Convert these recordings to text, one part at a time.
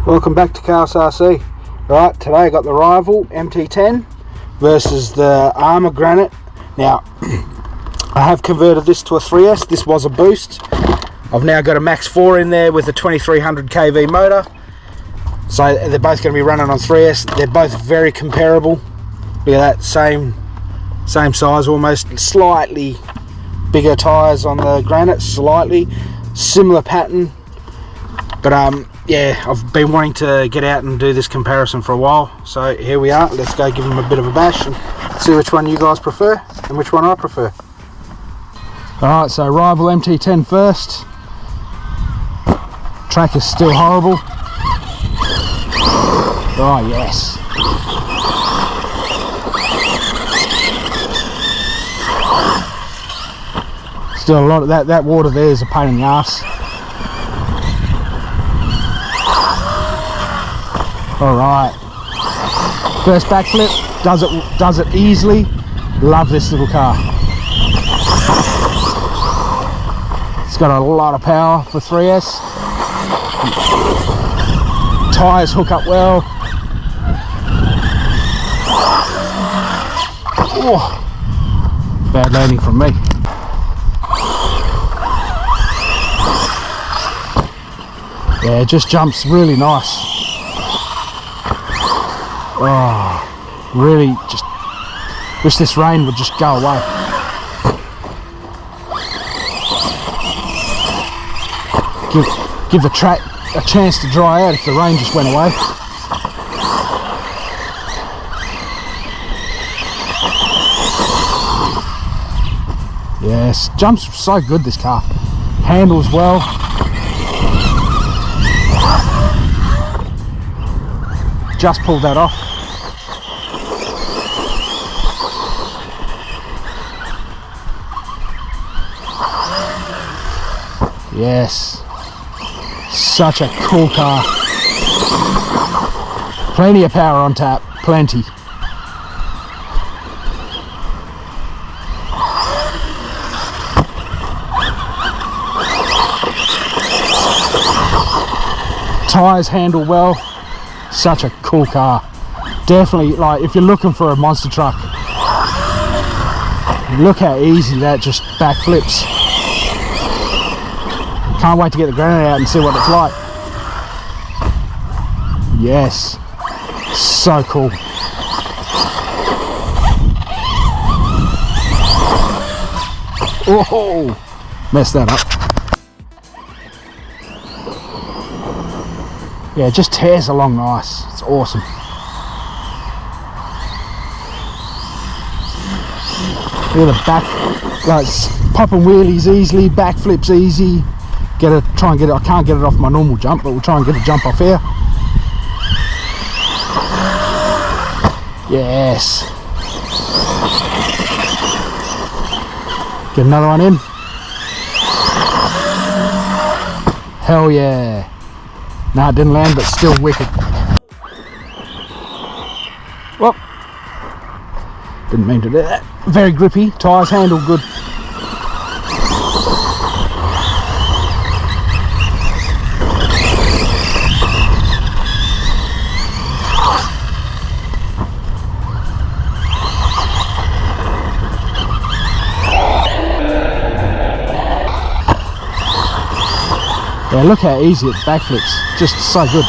Welcome back to Chaos RC. Right, today I got the rival Mt10 versus the Arrma Granite. Now, I have converted this to a 3S. This was a boost. I've now got a Max 4 in there with a 2300 kV motor. So they're both going to be running on 3S. They're both very comparable. Look at that, same size almost. Slightly bigger tyres on the Granite, slightly. Similar pattern. But yeah, I've been wanting to get out and do this comparison for a while, so here we are. Let's go give them a bit of a bash and see which one you guys prefer and which one I prefer. Alright, so rival Mt10 first. Track is still horrible. Oh yes. Still a lot of that water there is a pain in the ass. Alright, first backflip, does it easily. Love this little car. It's got a lot of power for 3S. Tyres hook up well. Oh, bad landing from me. Yeah, it just jumps really nice. Oh, really just wish this rain would just go away. Give the track a chance to dry out if the rain just went away. Yes, jumps so good, this car. Handles well. Just pulled that off. Yes, such a cool car. Plenty of power on tap, plenty. Tyres handle well. Such a cool car. Definitely, like, if you're looking for a monster truck, look how easy that just backflips. Can't wait to get the Granite out and see what it's like. Yes, so cool. Oh, messed that up. Yeah, it just tears along nice. It's awesome. Look at the back, like, popping wheelies easily, backflips easy. Try and get it. I can't get it off my normal jump, but we'll try and get a jump off here. Yes. Get another one in. Hell yeah. No, it didn't land, but still wicked. Well, didn't mean to do that. Very grippy. Tyres handle good. Yeah, look how easy it backflips, just so good.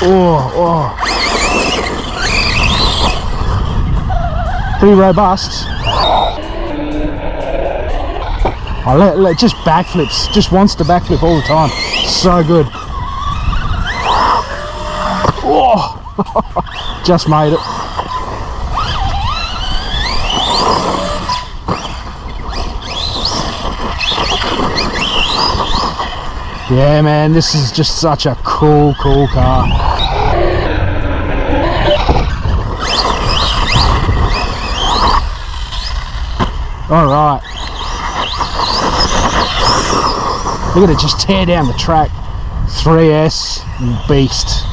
Oh, pretty robust. Oh, it just backflips, just wants to backflip all the time. So good. Oh, just made it. Yeah, man, this is just such a cool car. All right. Look at it just tear down the track. 3S beast.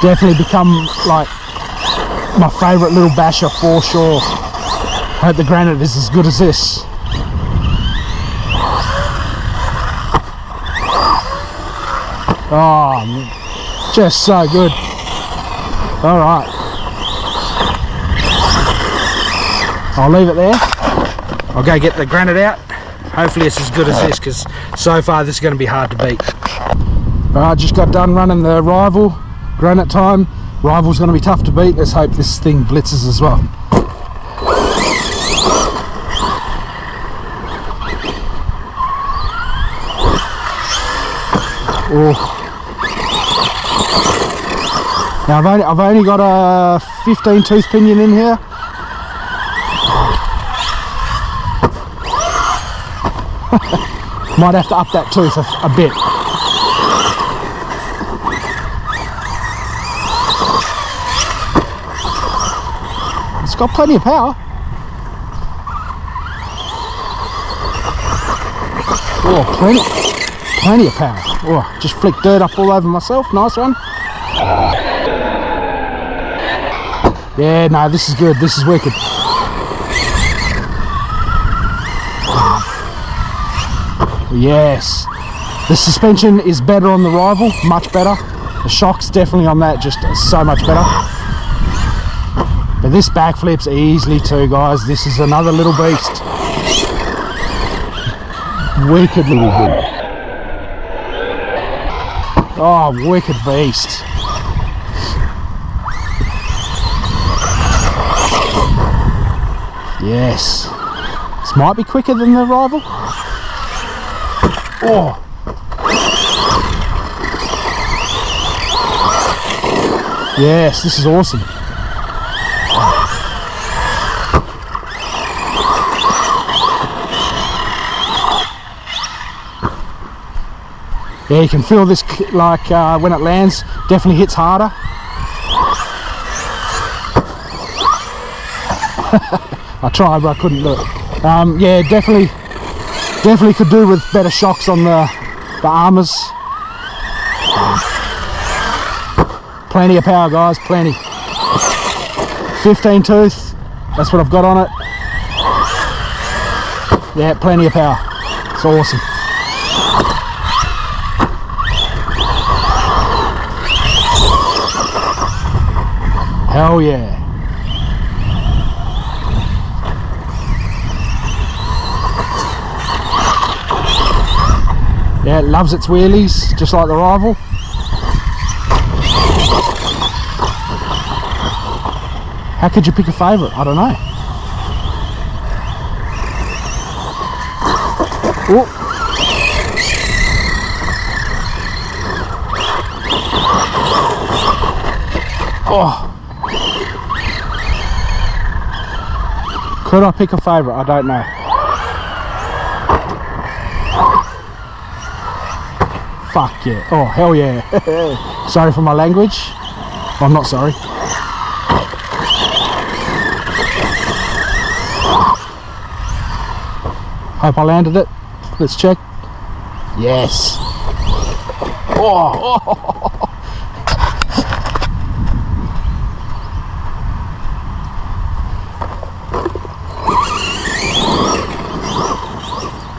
Definitely become like my favourite little basher for sure. I hope the Granite is as good as this. Oh, just so good. All right, I'll leave it there. I'll go get the Granite out. Hopefully it's as good as this, because so far this is going to be hard to beat. All right, just got done running the rival. Granite time. Rival's going to be tough to beat. Let's hope this thing blitzes as well. Oh. Now I've only got a 15 tooth pinion in here. Might have to up that tooth a bit. It's got plenty of power. Oh, plenty of power. Oh, just flicked dirt up all over myself. Nice one. Yeah, no, this is good. This is wicked. Yes. The suspension is better on the rival, much better. The shock's definitely on that, just so much better. But this backflips easily too, guys. This is another little beast. Wicked little beast. Oh, wicked beast. Yes. This might be quicker than the rival. Oh. Yes, this is awesome. Yeah, you can feel this like when it lands, definitely hits harder. I tried, but I couldn't do it. Yeah, definitely could do with better shocks on the Arrmas. Plenty of power, guys, plenty. 15 tooth, that's what I've got on it. Yeah, plenty of power. It's awesome. Hell yeah. Yeah, it loves its wheelies, just like the rival. How could you pick a favourite? I don't know. Oh. Oh. Could I pick a favourite? I don't know. Fuck yeah. Oh, hell yeah. Sorry for my language. I'm not sorry. Hope I landed it. Let's check. Yes. Oh.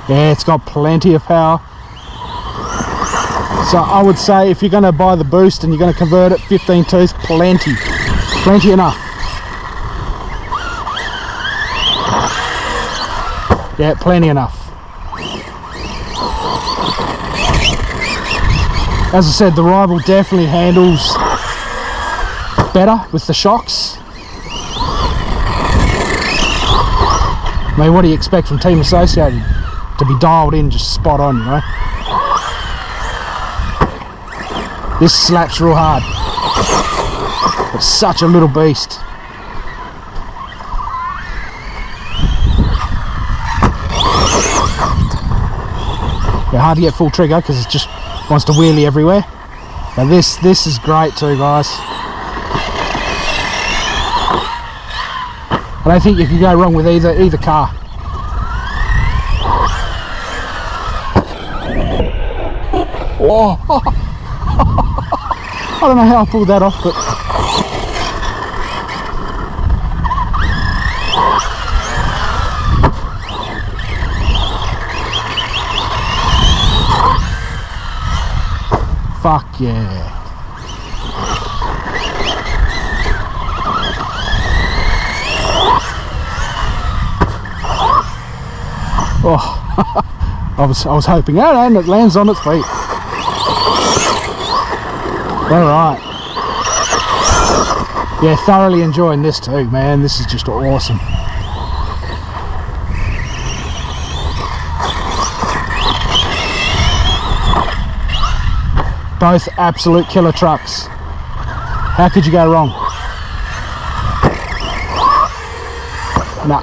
Yeah, it's got plenty of power. So I would say if you're going to buy the boost and you're going to convert it, 15 tooth, plenty enough. Yeah, plenty enough. As I said, the rival definitely handles better with the shocks. I mean, what do you expect from Team Associated? To be dialed in just spot on, you know. This slaps real hard. It's such a little beast. Yeah, hard to get full trigger because it just wants to wheelie everywhere. But this is great too, guys. I don't think you can go wrong with either car. Oh. I don't know how I pulled that off, but fuck yeah. Oh, I was hoping, oh, and it lands on its feet. All right. Yeah, thoroughly enjoying this too, man. This is just awesome. Both absolute killer trucks. How could you go wrong? Nah.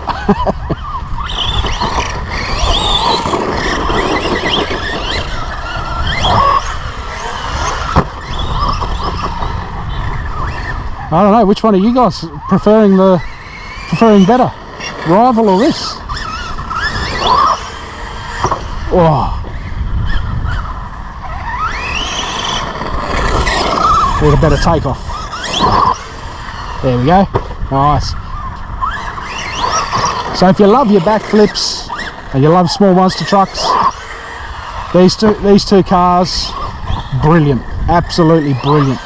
I don't know, which one are you guys preferring better? Rival or this? Oh. Need a better takeoff. There we go. Nice. So if you love your backflips and you love small monster trucks, these two cars, brilliant. Absolutely brilliant.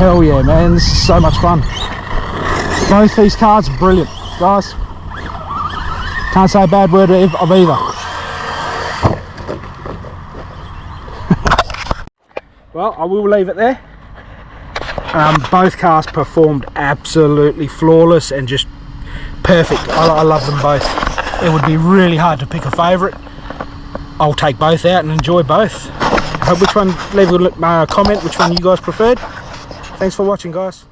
Hell yeah, man, this is so much fun. Both these cars are brilliant, guys. Can't say a bad word of either. Well, I will leave it there. Both cars performed absolutely flawless and just perfect. I love them both. It would be really hard to pick a favourite. I'll take both out and enjoy both. Which one, leave a comment which one you guys preferred. Thanks for watching, guys.